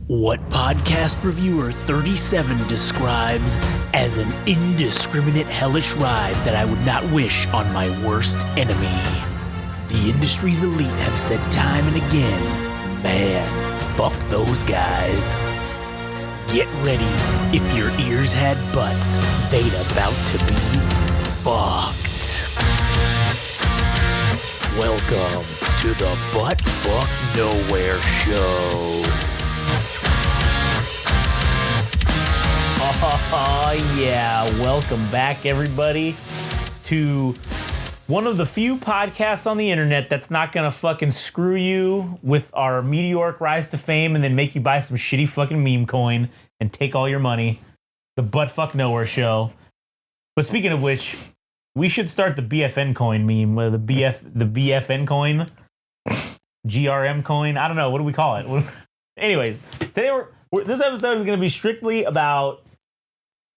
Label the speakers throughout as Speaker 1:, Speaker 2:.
Speaker 1: What podcast reviewer 37 describes as an indiscriminate hellish ride that I would not wish on my worst enemy. The industry's elite have said time and again, man, fuck those guys. Get ready, if your ears had butts, they'd about to be fucked. Welcome to the Butt Fuck Nowhere Show. Oh yeah, welcome back everybody to one of the few podcasts on the internet that's not gonna fucking screw you with our meteoric rise to fame and then make you buy some shitty fucking meme coin and take all your money. The Butt Fuck Nowhere Show. But speaking of which, we should start the BFN coin meme, the BFN coin, GRM coin. I don't know, what do we call it? Anyway, today this episode is gonna be strictly about,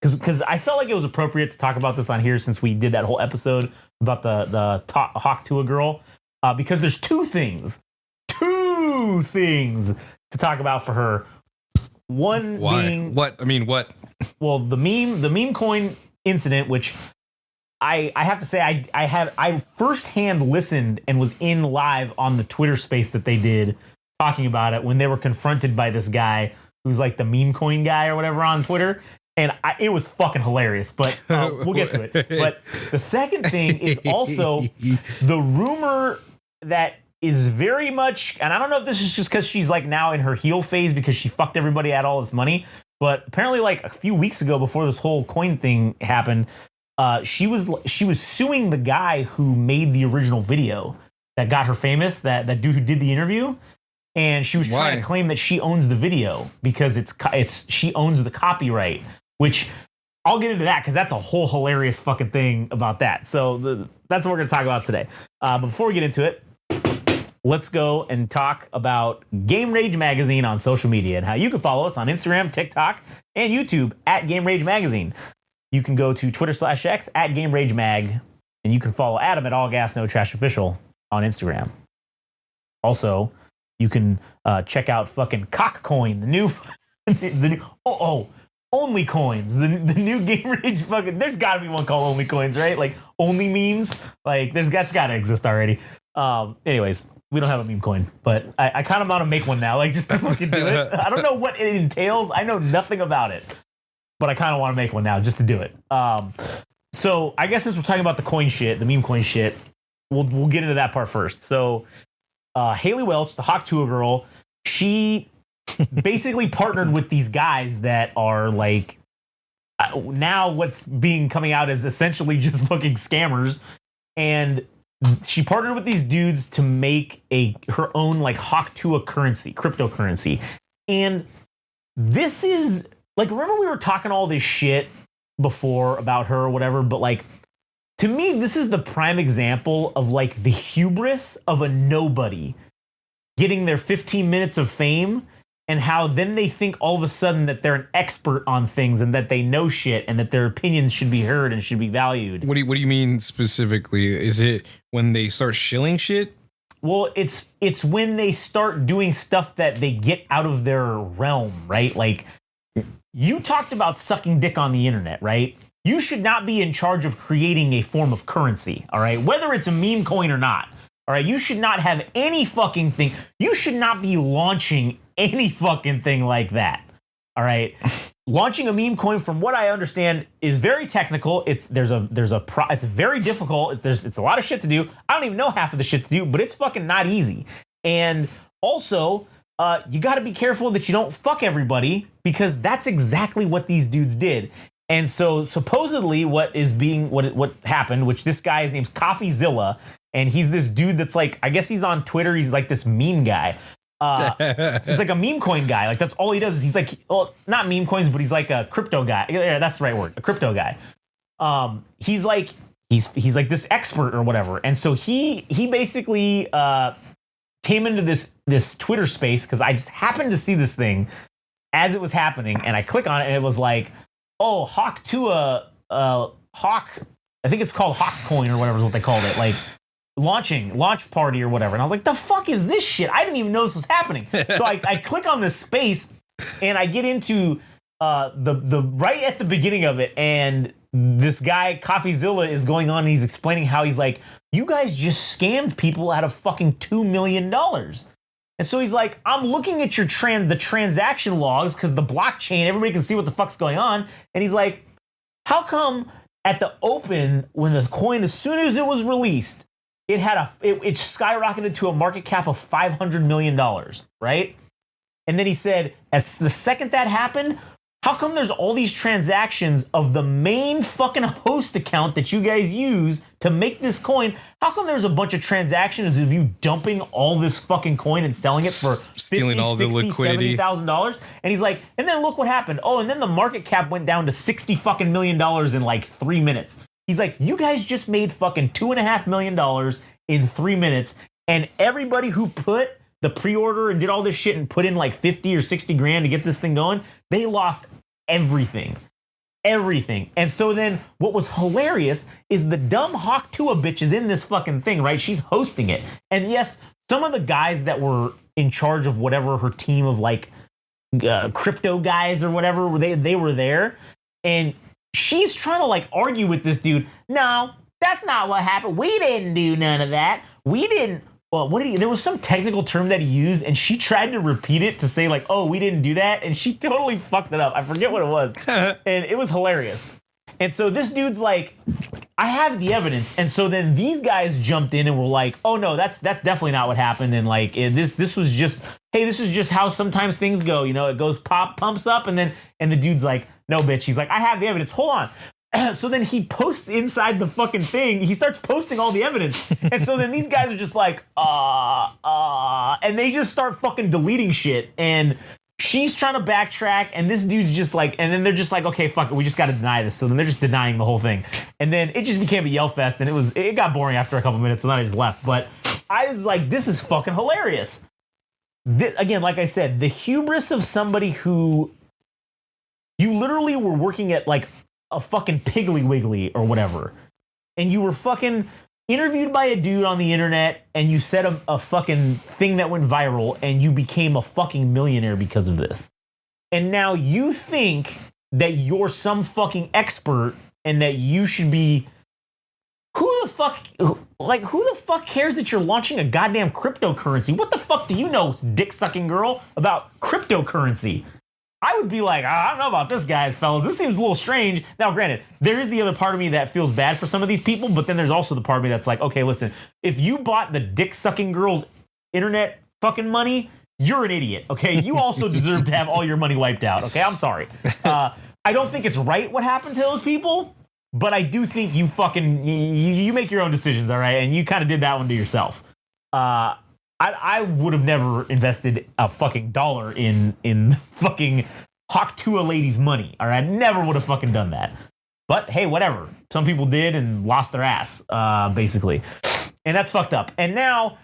Speaker 1: because I felt like it was appropriate to talk about this on here since we did that whole episode about the Hawk Tuah girl, because there's two things to talk about for her. One being
Speaker 2: what?
Speaker 1: Well, the meme coin incident, which I have to say I firsthand listened and was in live on the Twitter space that they did talking about it when they were confronted by this guy who's like the meme coin guy or whatever on Twitter. And it was fucking hilarious, but we'll get to it. But the second thing is also the rumor that is very much, and I don't know if this is just because she's like now in her heel phase because she fucked everybody out all this money, but apparently like a few weeks ago before this whole coin thing happened, she was suing the guy who made the original video that got her famous, that dude who did the interview. And she was trying to claim that she owns the video because she owns the copyright. Which I'll get into that because that's a whole hilarious fucking thing about that. So that's what we're going to talk about today. But before we get into it, let's go and talk about Game Rage Magazine on social media and how you can follow us on Instagram, TikTok, and YouTube at Game Rage Magazine. You can go to Twitter/X at Game Rage Mag, and you can follow Adam at All Gas No Trash Official on Instagram. Also, you can check out fucking Cockcoin, the new Only Coins, the new Game Rage fucking. There's got to be one called Only Coins, right? Like only memes. Like that's got to exist already. Anyways, we don't have a meme coin, but I kind of want to make one now, like just to fucking do it. I don't know what it entails. I know nothing about it, but I kind of want to make one now just to do it. So I guess since we're talking about the coin shit, the meme coin shit, we'll get into that part first. So Haley Welch, the Hawk Tuah girl, she basically partnered with these guys that are like now what's coming out is essentially just fucking scammers, and she partnered with these dudes to make her own like Hawk Tuah currency, cryptocurrency. And this is like, remember we were talking all this shit before about her or whatever, but like to me this is the prime example of like the hubris of a nobody getting their 15 minutes of fame, and how then they think all of a sudden that they're an expert on things and that they know shit and that their opinions should be heard and should be valued.
Speaker 2: What do you mean specifically? Is it when they start shilling shit?
Speaker 1: Well, it's when they start doing stuff that they get out of their realm, right? Like you talked about sucking dick on the internet, right? You should not be in charge of creating a form of currency, all right? Whether it's a meme coin or not, all right? You should not have any fucking thing. You should not be launching any fucking thing like that. All right. Launching a meme coin, from what I understand, is very technical. It's very difficult. It's a lot of shit to do. I don't even know half of the shit to do, but it's fucking not easy. And also, you got to be careful that you don't fuck everybody, because that's exactly what these dudes did. And so supposedly what happened, which this guy's name's CoffeeZilla, and he's this dude that's like, I guess he's on Twitter. He's like this meme guy. He's like a meme coin guy. Like that's all he does. Is he's like, well, not meme coins, but he's like a crypto guy. Yeah, that's the right word. A crypto guy. He's like this expert or whatever. And so he basically came into this Twitter space because I just happened to see this thing as it was happening, and I click on it and it was like, oh, Hawk Tuah, Hawk. I think it's called Hawk Coin or whatever is what they called it. Like launch party or whatever. And I was like, the fuck is this shit? I didn't even know this was happening. So I click on this space And I get into the right at the beginning of it, and this guy CoffeeZilla is going on and he's explaining how he's like, you guys just scammed people out of fucking $2 million. And so he's like, I'm looking at your the transaction logs because the blockchain, everybody can see what the fuck's going on. And he's like, how come at the open, when the coin, as soon as it was released, it had it skyrocketed to a market cap of $500 million, right? And then he said, as the second that happened, how come there's all these transactions of the main fucking host account that you guys use to make this coin? How come there's a bunch of transactions of you dumping all this fucking coin and selling it for
Speaker 2: stealing all the liquidity,
Speaker 1: $70,000? And he's like, and then look what happened. Oh, and then the market cap went down to $60 fucking million in like 3 minutes. He's like, you guys just made fucking $2.5 million in 3 minutes, and everybody who put the pre-order and did all this shit and put in like 50 or 60 grand to get this thing going, they lost everything. And so then what was hilarious is the dumb Hawk Tuah bitch is in this fucking thing, right? She's hosting it. And yes, some of the guys that were in charge of whatever her team of like crypto guys or whatever, they were there. And she's trying to like argue with this dude. No, that's not what happened. We didn't do none of that. We didn't. Well, there was some technical term that he used, and she tried to repeat it to say like, "Oh, we didn't do that," and she totally fucked it up. I forget what it was, and it was hilarious. And so this dude's like, "I have the evidence," and so then these guys jumped in and were like, "Oh no, that's definitely not what happened," and like this was just, hey, this is just how sometimes things go. You know, it goes pumps up, and the dude's like, "No, bitch." He's like, "I have the evidence. Hold on." So then he posts inside the fucking thing. He starts posting all the evidence. And so then these guys are just like, and they just start fucking deleting shit. And she's trying to backtrack. And this dude's just like, and then they're just like, okay, fuck it. We just got to deny this. So then they're just denying the whole thing. And then it just became a yell fest. And it got boring after a couple minutes. So then I just left. But I was like, this is fucking hilarious. Again, like I said, the hubris of somebody who you literally were working at like a fucking Piggly Wiggly or whatever, and you were fucking interviewed by a dude on the internet, and you said a fucking thing that went viral, and you became a fucking millionaire because of this. And now you think that you're some fucking expert and that you should be. Who the fuck cares that you're launching a goddamn cryptocurrency? What the fuck do you know, dick sucking girl, about cryptocurrency? I would be like, I don't know about this, guys, fellas. This seems a little strange. Now, granted, there is the other part of me that feels bad for some of these people, but then there's also the part of me that's like, okay, listen, if you bought the dick-sucking girl's internet fucking money, you're an idiot, okay? You also deserve to have all your money wiped out, okay? I'm sorry. I don't think it's right what happened to those people, but I do think you fucking, you make your own decisions, all right? And you kind of did that one to yourself. I would have never invested a fucking dollar in fucking Hawk Tuah lady's money. All right, never would have fucking done that. But hey, whatever. Some people did and lost their ass, basically, and that's fucked up. And now,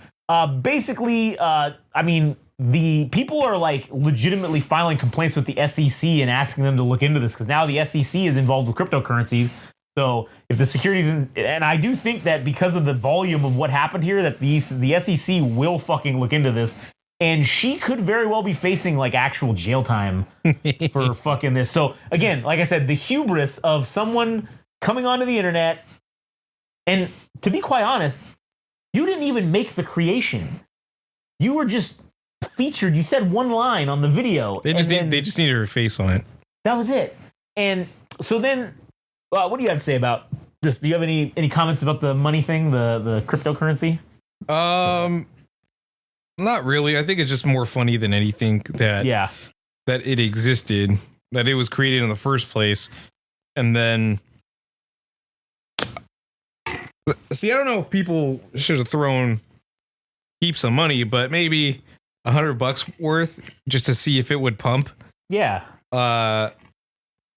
Speaker 1: basically, I mean, the people are like legitimately filing complaints with the SEC and asking them to look into this because now the SEC is involved with cryptocurrencies. So if the securities, and I do think that because of the volume of what happened here, that the SEC will fucking look into this, and she could very well be facing like actual jail time for fucking this. So again, like I said, the hubris of someone coming onto the internet, and to be quite honest, you didn't even make the creation. You were just featured. You said one line on the video.
Speaker 2: They just needed her face on it.
Speaker 1: That was it. And so then. What do you have to say about this? Do you have any comments about the money thing, the cryptocurrency?
Speaker 2: Not really. I think it's just more funny than anything that it existed, that it was created in the first place, and then see, I don't know if people should have thrown heaps of money, but maybe $100 worth just to see if it would pump.
Speaker 1: Yeah.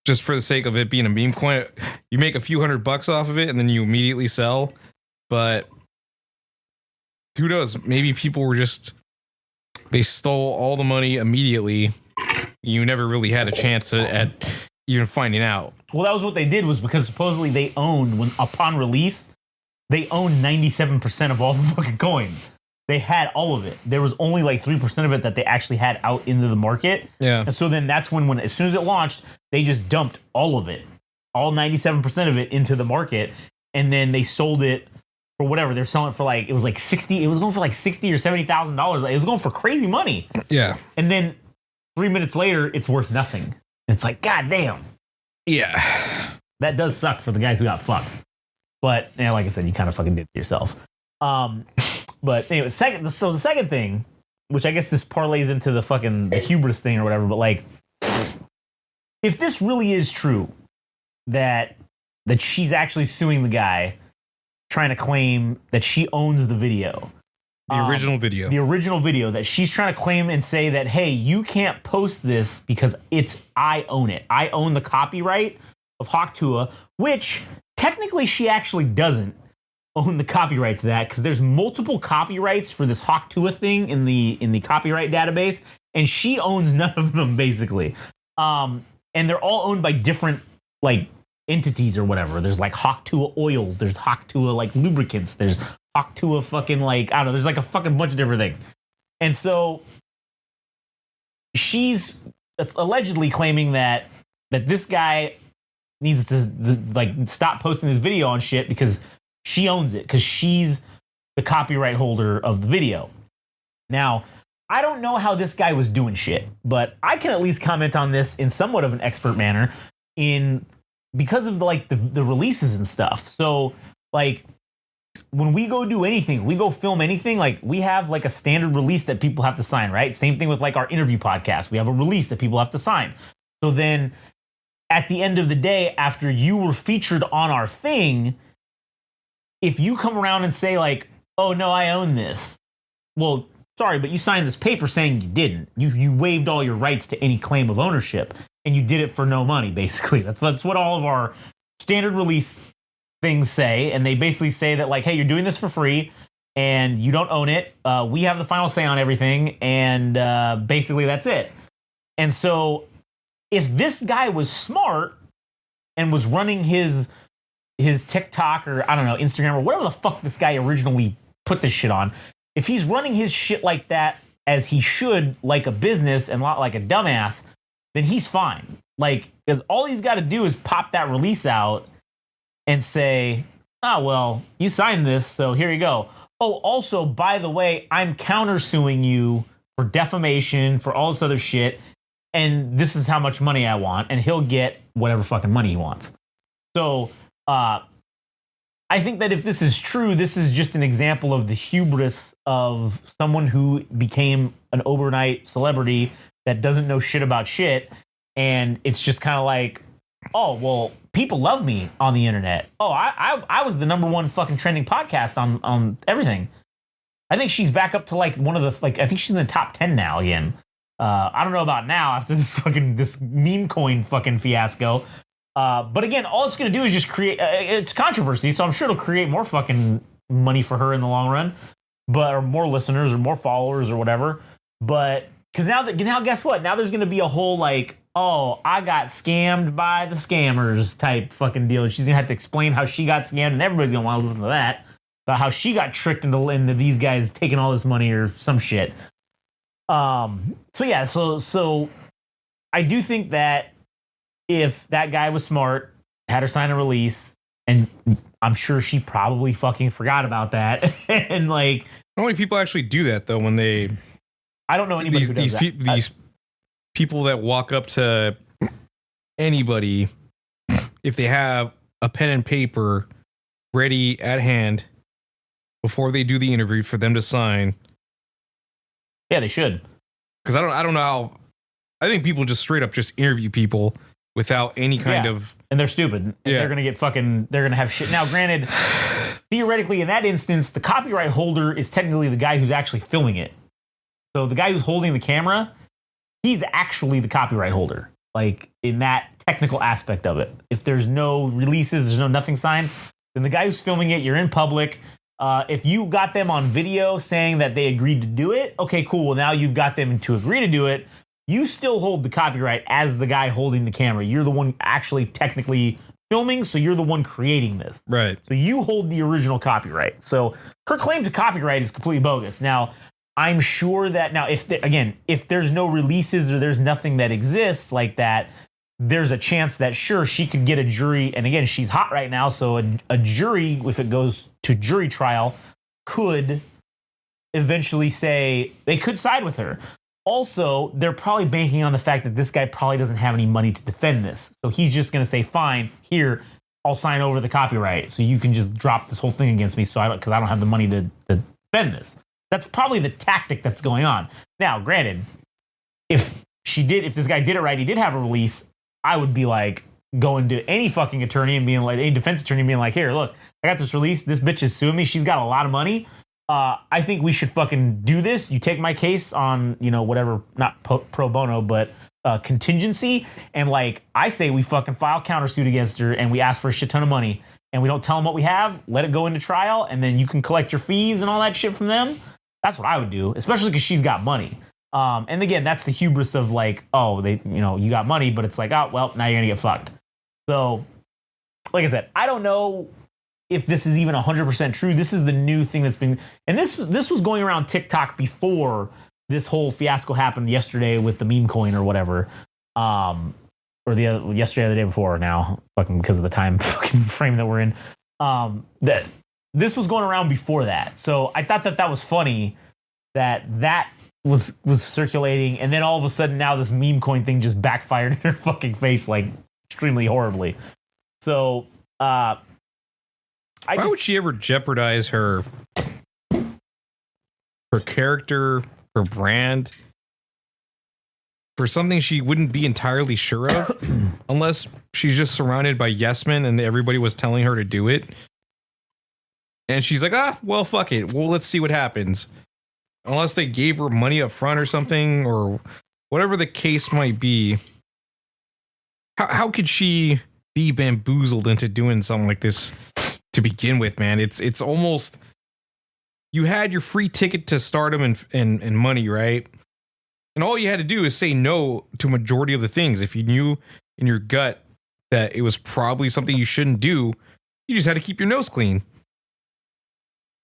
Speaker 2: Just for the sake of it being a meme coin, you make a few $100 off of it and then you immediately sell. But who knows? Maybe people were they stole all the money immediately. You never really had a chance at even finding out.
Speaker 1: Well, that was what they did, was because supposedly they owned, upon release, they owned 97% of all the fucking coin. they had all of it. There was only like 3% of it that they actually had out into the market.
Speaker 2: Yeah.
Speaker 1: And so then that's when as soon as it launched, they just dumped all of it, all 97% of it into the market. And then they sold it for whatever. They're selling it for like, it was like 60, it was going for like $60,000 or $70,000. It was going for crazy money.
Speaker 2: Yeah.
Speaker 1: And then 3 minutes later, it's worth nothing. And it's like, God damn.
Speaker 2: Yeah.
Speaker 1: That does suck for the guys who got fucked. But like I said, you kind of fucking did it yourself. But anyway, the second thing, which I guess this parlays into the hubris thing or whatever, but like, if this really is true, that she's actually suing the guy, trying to claim that she owns the video.
Speaker 2: The original video.
Speaker 1: The original video that she's trying to claim and say that, hey, you can't post this because I own it. I own the copyright of Hawk Tuah, which technically she actually doesn't own the copyright to that, because there's multiple copyrights for this Hawk Tuah thing in the copyright database, and she owns none of them basically. And they're all owned by different like entities or whatever. There's like Hawk Tuah oils, there's Hawk Tuah like lubricants, there's Hawk Tuah fucking like, I don't know, there's like a fucking bunch of different things. And so she's allegedly claiming that this guy needs to like stop posting this video on shit because she owns it, because she's the copyright holder of the video. Now, I don't know how this guy was doing shit, but I can at least comment on this in somewhat of an expert manner because of the releases and stuff. So like when we go do anything, we go film anything, like we have like a standard release that people have to sign, right? Same thing with like our interview podcast. We have a release that people have to sign. So then at the end of the day, after you were featured on our thing, if you come around and say like, oh no, I own this. Well, sorry, but you signed this paper saying you didn't. You waived all your rights to any claim of ownership, and you did it for no money, basically. That's what all of our standard release things say. And they basically say that like, hey, you're doing this for free and you don't own it. We have the final say on everything. And basically that's it. And so if this guy was smart and was running his TikTok or I don't know, Instagram or whatever the fuck this guy originally put this shit on, if he's running his shit like that as he should, like a business and not like a dumbass, then he's fine. Like, because all he's got to do is pop that release out and say, oh, well, you signed this, so here you go. Oh, also, by the way, I'm countersuing you for defamation, for all this other shit, and this is how much money I want, and he'll get whatever fucking money he wants. So, I think that if this is true, this is just an example of the hubris of someone who became an overnight celebrity that doesn't know shit about shit. And it's just kind of like, oh, well, people love me on the internet. Oh, I was the #1 fucking trending podcast on everything. I think she's back up to like one of the, like, I think she's in the top 10 now again. I don't know about now after this meme coin fucking fiasco. But again, all it's going to do is just create it's controversy, so I'm sure it'll create more fucking money for her in the long run, or more listeners or more followers or whatever. But because now guess what? Now there's going to be a whole like, oh, I got scammed by the scammers type fucking deal. She's going to have to explain how she got scammed, and everybody's going to want to listen to that about how she got tricked into these guys taking all this money or some shit. So yeah, so I do think that if that guy was smart, had her sign a release, and I'm sure she probably fucking forgot about that. And like,
Speaker 2: how many people actually do that though? When
Speaker 1: I don't know anybody who does that.
Speaker 2: These people that walk up to anybody, if they have a pen and paper ready at hand before they do the interview for them to sign.
Speaker 1: Yeah, they should.
Speaker 2: Because I don't know how. I think people just straight up just interview people without any kind of,
Speaker 1: and they're stupid. And they're gonna get fucking. They're gonna have shit. Now, granted, theoretically, in that instance, the copyright holder is technically the guy who's actually filming it. So the guy who's holding the camera, he's actually the copyright holder. Like in that technical aspect of it. If there's no releases, there's no nothing signed, then the guy who's filming it, you're in public. If you got them on video saying that they agreed to do it, okay, cool. Well, now you've got them to agree to do it. You still hold the copyright as the guy holding the camera. You're the one actually technically filming, so you're the one creating this.
Speaker 2: Right.
Speaker 1: So you hold the original copyright. So her claim to copyright is completely bogus. Now, I'm sure that if there's no releases or there's nothing that exists like that, there's a chance that sure she could get a jury. And again, she's hot right now, so a jury, if it goes to jury trial, could eventually say they could side with her. Also, they're probably banking on the fact that this guy probably doesn't have any money to defend this. So he's just going to say, fine, here, I'll sign over the copyright. So you can just drop this whole thing against me because I don't have the money to defend this. That's probably the tactic that's going on. Now, granted, if this guy did it right, he did have a release, I would be like going to any fucking attorney and being like, any defense attorney being like, here, look, I got this release. This bitch is suing me. She's got a lot of money. I think we should fucking do this. You take my case on, whatever, not pro bono, but contingency. And like, I say we fucking file countersuit against her and we ask for a shit ton of money and we don't tell them what we have, let it go into trial, and then you can collect your fees and all that shit from them. That's what I would do, especially because she's got money. And again, that's the hubris of like, oh, you got money, but it's like, oh, well, now you're gonna get fucked. So, like I said, I don't know if this is even 100% true. This is the new thing that's been, and this was going around TikTok before this whole fiasco happened yesterday with the meme coin or whatever, or yesterday or the day before. Now, fucking because of the time fucking frame that we're in, that this was going around before that. So I thought that was funny that was circulating, and then all of a sudden now this meme coin thing just backfired in her fucking face like extremely horribly. So
Speaker 2: why would she ever jeopardize her character, her brand, for something she wouldn't be entirely sure of, unless she's just surrounded by yes men and everybody was telling her to do it? And she's like, well, fuck it. Well, let's see what happens. Unless they gave her money up front or something, or whatever the case might be. How could she be bamboozled into doing something like this to begin with, man? It's almost, you had your free ticket to stardom and money, right? And all you had to do is say no to a majority of the things. If you knew in your gut that it was probably something you shouldn't do, you just had to keep your nose clean.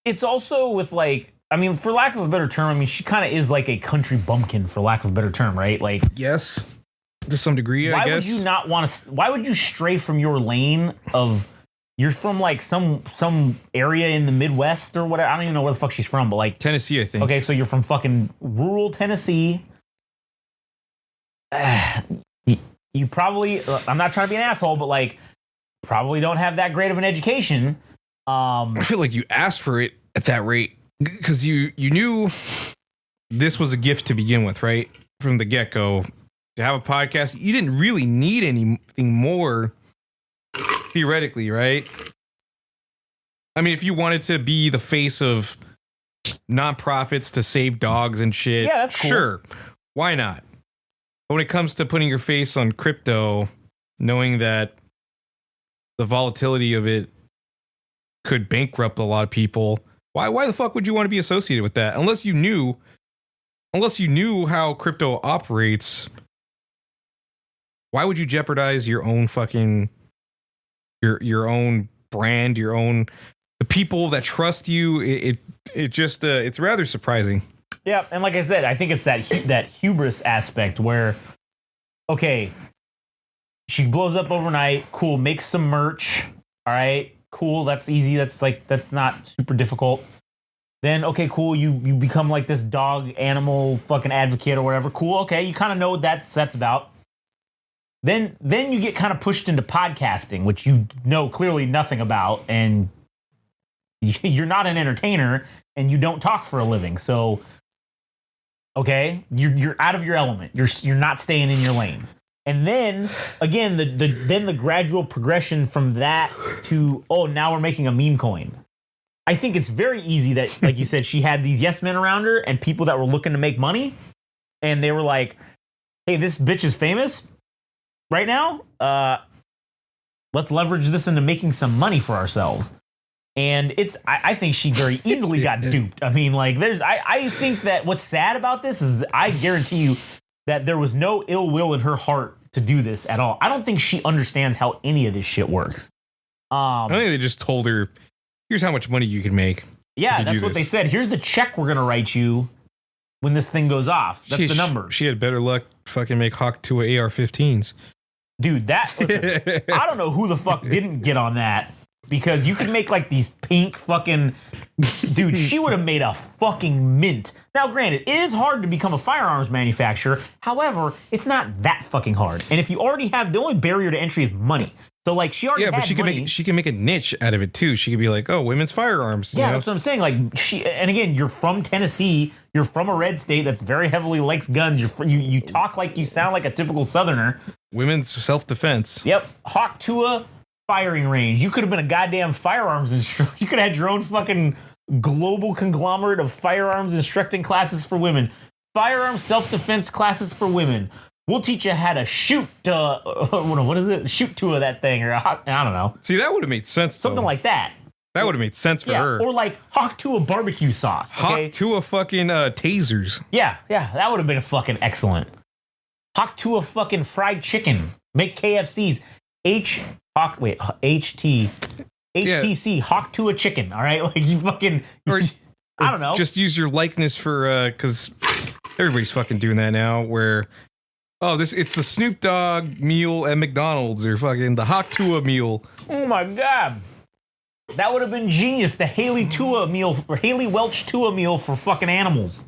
Speaker 1: It's also with like, I mean, for lack of a better term, I mean, she kind of is like a country bumpkin, for lack of a better term, right? Like,
Speaker 2: yes, to some degree, I guess.
Speaker 1: Why would you not want to? Why would you stray from your lane of? You're from like some area in the Midwest or whatever. I don't even know where the fuck she's from, but like
Speaker 2: Tennessee, I think.
Speaker 1: Okay, so you're from fucking rural Tennessee. You probably, I'm not trying to be an asshole, but like probably don't have that great of an education.
Speaker 2: I feel like you asked for it at that rate because you knew this was a gift to begin with, right? From the get-go. To have a podcast, you didn't really need anything more, theoretically, right? I mean, if you wanted to be the face of nonprofits to save dogs and shit,
Speaker 1: yeah, that's cool.
Speaker 2: Sure, why not? But when it comes to putting your face on crypto, knowing that the volatility of it could bankrupt a lot of people, why the fuck would you want to be associated with that? Unless you knew how crypto operates, why would you jeopardize your own fucking your own brand, the people that trust you? It just it's rather surprising.
Speaker 1: Yeah, and like I said, I think it's that hubris aspect where, okay, she blows up overnight, cool, makes some merch, all right, cool, that's easy, that's not super difficult. Then, okay, cool, you become like this dog animal fucking advocate or whatever, cool, okay, you kind of know what that's about. Then you get kind of pushed into podcasting, which you know clearly nothing about, and you're not an entertainer, and you don't talk for a living, so okay, you're out of your element. You're not staying in your lane. And then again, the gradual progression from that to, oh, now we're making a meme coin. I think it's very easy that, like you said, she had these yes men around her and people that were looking to make money, and they were like, hey, this bitch is famous right now. Let's leverage this into making some money for ourselves. And I think she very easily got duped. I mean, like, I think that what's sad about this is that I guarantee you that there was no ill will in her heart to do this at all. I don't think she understands how any of this shit works.
Speaker 2: I think they just told her, here's how much money you can make.
Speaker 1: Yeah, that's what they said. Here's the check we're going to write you when this thing goes off. That's the number.
Speaker 2: She had better luck fucking make Hawk Tuah AR-15s.
Speaker 1: Dude, listen, I don't know who the fuck didn't get on that, because you could make like these pink fucking, dude, she would have made a fucking mint. Now, granted, it is hard to become a firearms manufacturer. However, it's not that fucking hard. And if you already have, the only barrier to entry is money. So like she already had money.
Speaker 2: She can make a niche out of it too. She could be like, oh, women's firearms.
Speaker 1: Yeah, that's what I'm saying. Like and again, you're from Tennessee. You're from a red state that's very heavily likes guns. You talk like you sound like a typical Southerner.
Speaker 2: Women's self-defense.
Speaker 1: Yep. Hawk Tuah firing range. You could have been a goddamn firearms instructor. You could have had your own fucking global conglomerate of firearms instructing classes for women. Firearms self-defense classes for women. We'll teach you how to shoot. What is it? Shoot to that thing, or I don't know.
Speaker 2: See, that would have made sense.
Speaker 1: Something like that.
Speaker 2: That would have made sense for her.
Speaker 1: Or like Hawk Tuah barbecue sauce.
Speaker 2: Hawk Tuah fucking tasers.
Speaker 1: Yeah, that would have been fucking excellent. Hawk Tuah fucking fried chicken. Make KFC's HTC Hawk Tuah chicken. All right, like you fucking.
Speaker 2: Or
Speaker 1: I don't know.
Speaker 2: Just use your likeness for because everybody's fucking doing that now. Where it's the Snoop Dogg meal at McDonald's, or fucking the Hawk Tuah meal.
Speaker 1: Oh my god, that would have been genius. The Haley Tuah meal, or Haley Welch Tuah meal for fucking animals.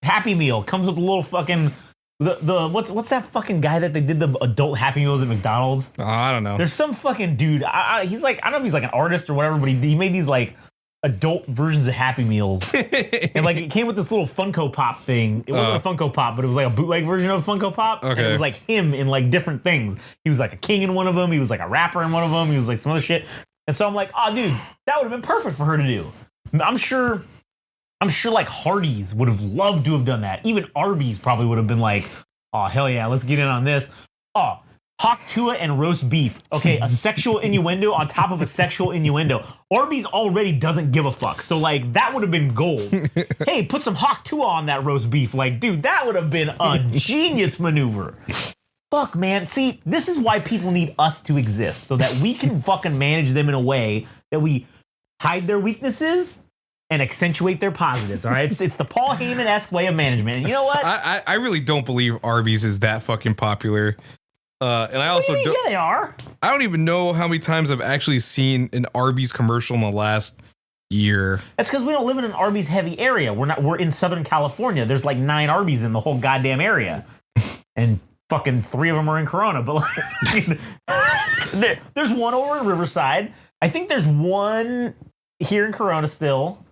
Speaker 1: Happy Meal comes with a little fucking the what's that fucking guy that they did the adult Happy Meals at McDonald's?
Speaker 2: Oh, I don't know.
Speaker 1: There's some fucking dude. He's like, I don't know if he's like an artist or whatever, but he made these like adult versions of Happy Meals. And like it came with this little Funko Pop thing. It wasn't a Funko Pop, but it was like a bootleg version of Funko Pop.
Speaker 2: Okay.
Speaker 1: And it was like him in like different things. He was like a king in one of them. He was like a rapper in one of them. He was like some other shit. And so I'm like, oh dude, that would have been perfect for her to do. I'm sure like Hardee's would have loved to have done that. Even Arby's probably would have been like, oh hell yeah, let's get in on this. Oh, Hawk Tuah and roast beef. Okay, a sexual innuendo on top of a sexual innuendo. Arby's already doesn't give a fuck. So, like, that would have been gold. Hey, put some Hawk Tuah on that roast beef. Like, dude, that would have been a genius maneuver. Fuck, man. See, this is why people need us to exist. So that we can fucking manage them in a way that we hide their weaknesses and accentuate their positives, all right? It's the Paul Heyman-esque way of management. And you know what?
Speaker 2: I really don't believe Arby's is that fucking popular. And I also don't.
Speaker 1: Yeah, they are.
Speaker 2: I don't even know how many times I've actually seen an Arby's commercial in the last year.
Speaker 1: That's because we don't live in an Arby's heavy area. We're in Southern California. There's like 9 Arby's in the whole goddamn area, and fucking 3 of them are in Corona. But like, there's one over in Riverside. I think there's one here in Corona still.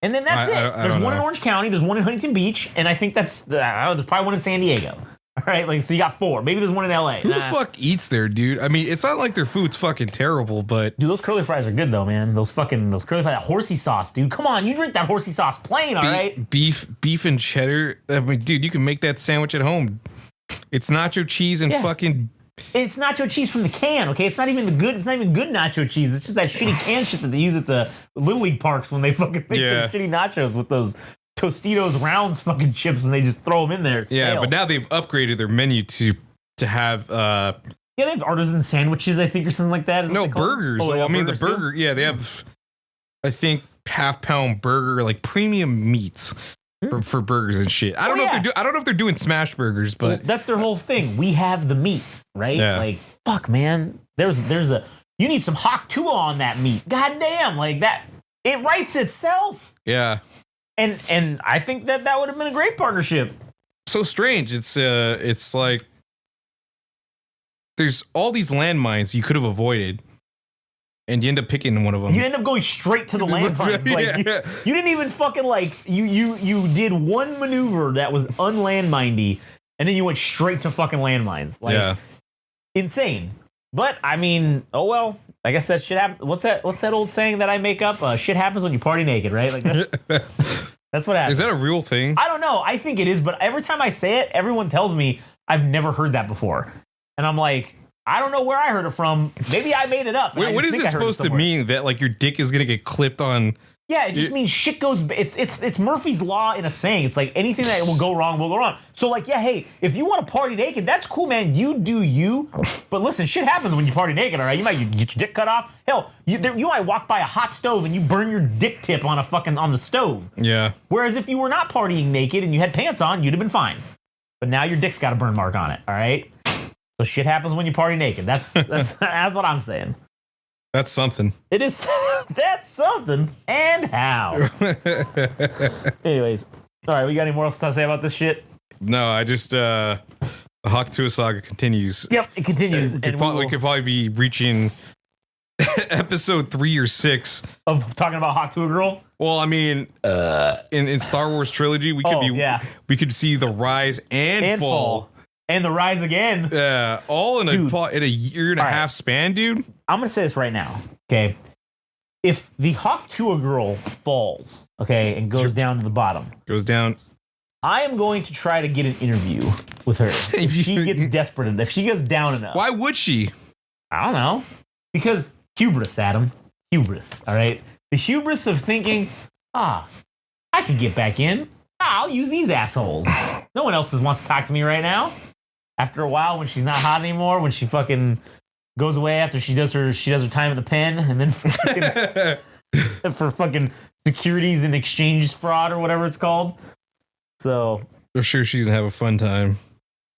Speaker 1: And then that's it. There's one in Orange County. There's one in Huntington Beach, and I think there's probably one in San Diego. All right, like so you got 4. Maybe there's one in LA.
Speaker 2: Who the fuck eats there, dude? I mean, it's not like their food's fucking terrible, but
Speaker 1: dude, those curly fries are good though, man. Those curly fries, that horsey sauce, dude. Come on, you drink that horsey sauce plain, all right?
Speaker 2: Beef and cheddar. I mean, dude, you can make that sandwich at home. It's nacho cheese and fucking.
Speaker 1: It's nacho cheese from the can, okay? It's not even good nacho cheese. It's just that shitty can shit that they use at the Little League parks when they fucking make those shitty nachos with those Tostitos Rounds fucking chips, and they just throw them in there.
Speaker 2: Yeah, but now they've upgraded their menu to have
Speaker 1: they have artisan sandwiches, I think, or something like that.
Speaker 2: No, burgers. Oh, I mean, the burger. Yeah, they have, I think, half-pound burger, like premium meats for burgers and shit. I don't know if they're doing smash burgers, but
Speaker 1: well, that's their whole thing. We have the meats, right?
Speaker 2: Yeah.
Speaker 1: Like, fuck, man. You need some Hawk Tuah on that meat. God damn, like that. It writes itself.
Speaker 2: Yeah.
Speaker 1: And I think that would have been a great partnership.
Speaker 2: So strange. It's like there's all these landmines you could have avoided, and you end up picking one of them.
Speaker 1: You end up going straight to the landmines. Like you didn't even fucking like you did one maneuver that was unlandmindy, and then you went straight to fucking landmines. Like insane. But I mean, oh well. I guess that shit happens. What's that old saying that I make up? Shit happens when you party naked, right? Like that's what happens.
Speaker 2: Is that a real thing?
Speaker 1: I don't know. I think it is, but every time I say it, everyone tells me I've never heard that before. And I'm like, I don't know where I heard it from. Maybe I made it up.
Speaker 2: Wait, what is it supposed to mean? That like your dick is gonna get clipped on
Speaker 1: Yeah, it just means shit goes. It's Murphy's Law in a saying. It's like anything that will go wrong will go wrong. So like, yeah, hey, if you want to party naked, that's cool, man. You do you. But listen, shit happens when you party naked. All right, you might get your dick cut off. Hell, you might walk by a hot stove and you burn your dick tip on the stove.
Speaker 2: Yeah.
Speaker 1: Whereas if you were not partying naked and you had pants on, you'd have been fine. But now your dick's got a burn mark on it. All right. So shit happens when you party naked. That's what I'm saying.
Speaker 2: That's something.
Speaker 1: It is. That's something. And how? Anyways, all right. We got any more else to say about this shit?
Speaker 2: No, I just the Hawk Tuah saga continues.
Speaker 1: Yep, it continues.
Speaker 2: We could probably be reaching episode 3 or 6
Speaker 1: of talking about Hawk Tuah Girl.
Speaker 2: Well, I mean, in Star Wars trilogy, we could see the rise and fall.
Speaker 1: And the rise again.
Speaker 2: Yeah, all in a year and a half span, dude.
Speaker 1: I'm gonna say this right now, okay? If the Hawk Tuah Girl falls, okay, and goes down to the bottom, I am going to try to get an interview with her. If she gets desperate enough, if she gets down enough.
Speaker 2: Why would she?
Speaker 1: I don't know. Because hubris, Adam. Hubris. All right. The hubris of thinking, I could get back in. I'll use these assholes. No one else wants to talk to me right now. After a while, when she's not hot anymore, when she fucking goes away after she does her time at the pen, and then for fucking securities and exchange fraud or whatever it's called. So
Speaker 2: I'm sure she's gonna have a fun time.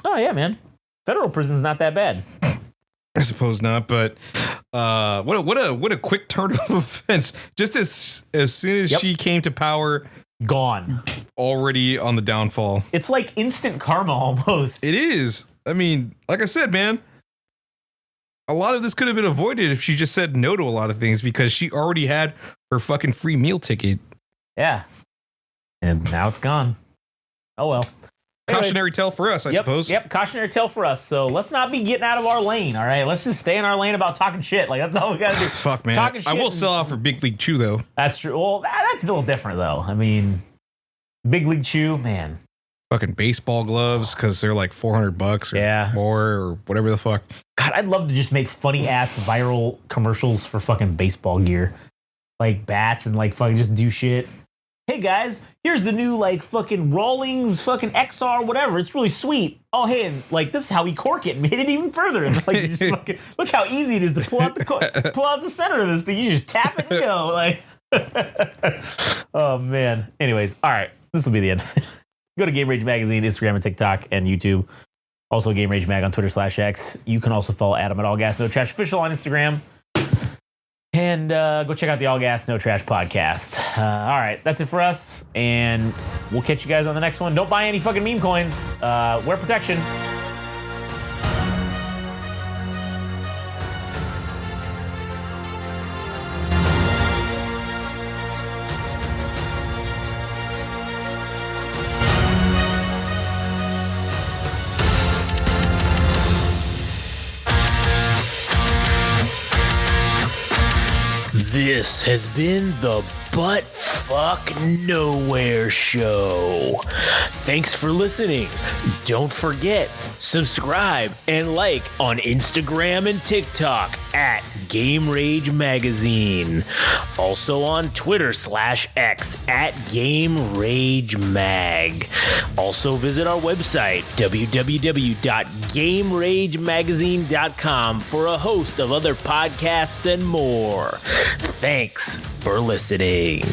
Speaker 1: Oh yeah, man. Federal prison's not that bad.
Speaker 2: I suppose not, but what a quick turn of events. Just as soon as she came to power,
Speaker 1: gone.
Speaker 2: Already on the downfall.
Speaker 1: It's like instant karma almost.
Speaker 2: It is. I mean, like I said, man, a lot of this could have been avoided if she just said no to a lot of things because she already had her fucking free meal ticket.
Speaker 1: Yeah. And now it's gone. Oh well.
Speaker 2: Cautionary tale for us, I suppose.
Speaker 1: Yep, cautionary tale for us. So let's not be getting out of our lane, all right? Let's just stay in our lane about talking shit. Like, that's all we got to do.
Speaker 2: Fuck, man. I will sell out for Big League Chew, though.
Speaker 1: That's true. Well, that's a little different, though. I mean, Big League Chew, man.
Speaker 2: Fucking baseball gloves, because they're like $400 or more or whatever the fuck.
Speaker 1: God, I'd love to just make funny-ass viral commercials for fucking baseball gear. Like bats and like fucking just do shit. Hey guys, here's the new like fucking Rawlings fucking XR whatever. It's really sweet. Oh hey, and like this is how we cork it and made it even further. And like you just fucking look how easy it is to pull out the center of this thing. You just tap it and go. Like, oh man. Anyways, all right, this will be the end. Go to Game Rage Magazine, Instagram and TikTok and YouTube. Also Game Rage Mag on Twitter/X. You can also follow Adam at All Gas No Trash Official on Instagram. And go check out the All Gas No Trash podcast. All right, that's it for us, and we'll catch you guys on the next one. Don't buy any fucking meme coins. Wear protection. This has been the Butt Fuck Nowhere Show. Thanks for listening. Don't forget, subscribe and like on Instagram and TikTok at Game Rage Magazine. Also on Twitter/X at Game Rage Mag. Also visit our website, www.GameRageMagazine.com, for a host of other podcasts and more. Thanks for listening.